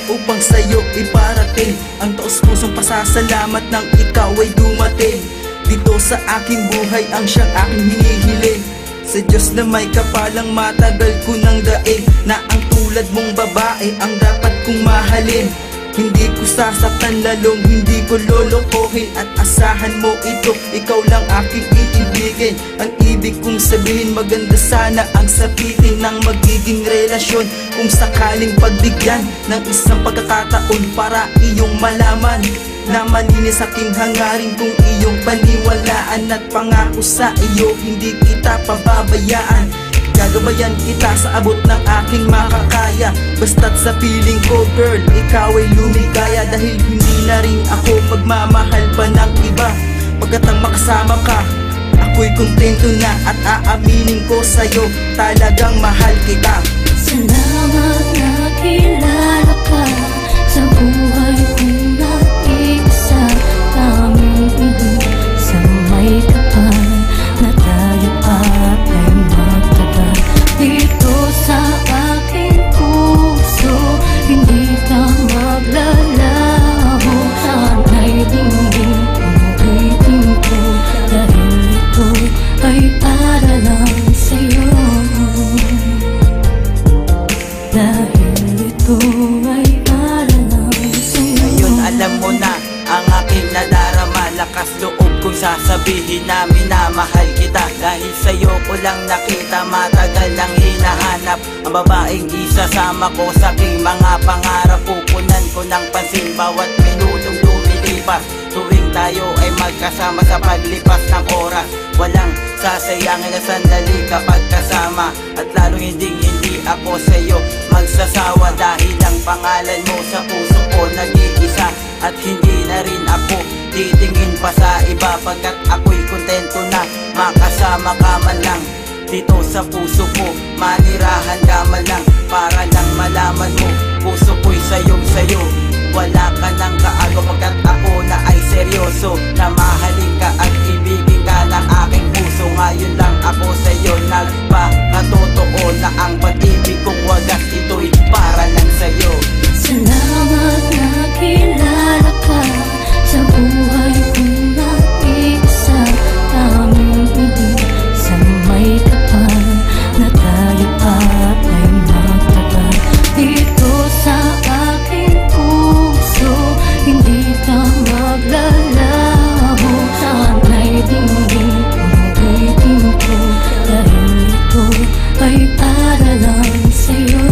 upang sa'yo iparating ang taos pusong pasasalamat nang ikaw ay dumating dito sa aking buhay, ang siyang aking hinihiling. Sa Diyos na may kapalang matagal ko nang daig na ang tulad mong babae ang dapat kong mahalin. Hindi ko sasaktan, lalong hindi ko lolokohin, at asahan mo ito, ikaw lang aking iibigin. Ang ibig kong sabihin, maganda sana ang sapitin ng magiging relasyon, kung sakaling pagbigyan ng isang pagkakataon para iyong malaman na malinis aking hangarin kung iyong paniwalaan, at pangako sa iyo hindi kita pababayaan. Gagabayan kita sa abot ng aking makakaya, basta't sa piling ko girl, ikaw ay lumigaya. Dahil hindi na rin ako magmamahal pa ng iba, pagkat ang makasama ka, ako'y kontento na. At aaminin ko sa'yo, talagang mahal kita. Salamat na kilala ka sa buhay kong nag-iisa. Aming piling sa may kapal na tayo ay magtagal. Dito sa aking puso, hindi ka maglalaho. Sana'y dinggin ulitin ko, dahil ito ay para lang sa'yo. Dahil ito ay para lang sa'yo. Ngayon alam mo na ang aking nadarama, lakas loob kong sasabihin na minamahal kita. Dahil sa'yo ko lang nakita, matagal nang hinahanap ang babaeng isasama ko sa aking mga pangarap. Pupunan ko ng pansin bawat minutong lumilipas, tuwing tayo ay magkasama sa paglipas ng oras. Walang sasayangin na sandali kapag kasama, at lalong hindi ako sa'yo magsasawa. Dahil ang pangalan mo sa puso ko nag-iisa, at hindi na rin ako titingin pa sa iba, pagkat ako'y kontento na makasama ka man lang dito sa puso ko. Manirahan ka man lang para lang malaman mo, puso ko'y sayo. Wala ka nang kaago, pagkat ako na ay seryoso, na mahalin ka at ibigin ka ng aking puso. Ngayon lang ako sa'yo nagpakatotoo na ang pag-ibig kong wagas, ito'y para lang sa'yo. Salamat na kilala ka sa buhay kong nag-iisa. Aming piling sa may kapal na tayo ay magtagal. Dito sa aking puso, hindi ka maglalaho. Sana'y dinggin ulitin ko, dahil ito ay para lang sa'yo.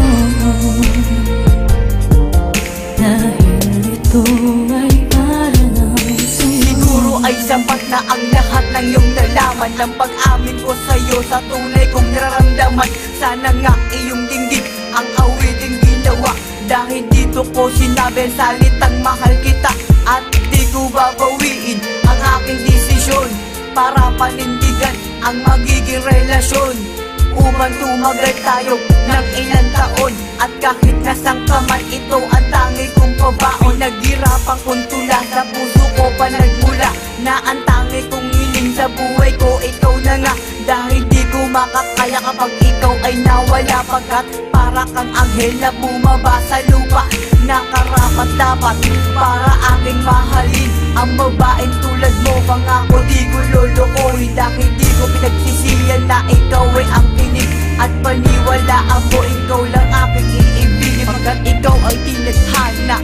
Dahil ito ay para lang sa'yo. Siguro ay sapat na ang lahat ng iyong nalaman, ng pag-amin ko sa'yo sa tunay kong nararamdaman. Sana nga iyong dinggin ang awiting ginawa, dahil dito ko sinabi ang salitang mahal kita. At di ko babawiin ang aking desisyon para panindigan ang magiging relasyon, upang tumagal tayo ng ilang taon. At kahit nasang ka man, ito ang tangi kong pabaon. Naghirapan kong tula, sa puso ko pa nagmula, na ang tangi kong hiling sa buhay ko, ikaw na nga. Dahil di ko makakaya kapag ikaw ay nawala, pagkat para kang anghel na bumaba sa lupa, nakarapat dapat para aking mahalin ang babaeng tulad mo. Pangako di ko lolokohin, dahil di ko pinagsisiyan na ikaw ay ang tinig, at paniwalaan mo ikaw lang aking iibigin, pagkat ikaw ay tinadhana.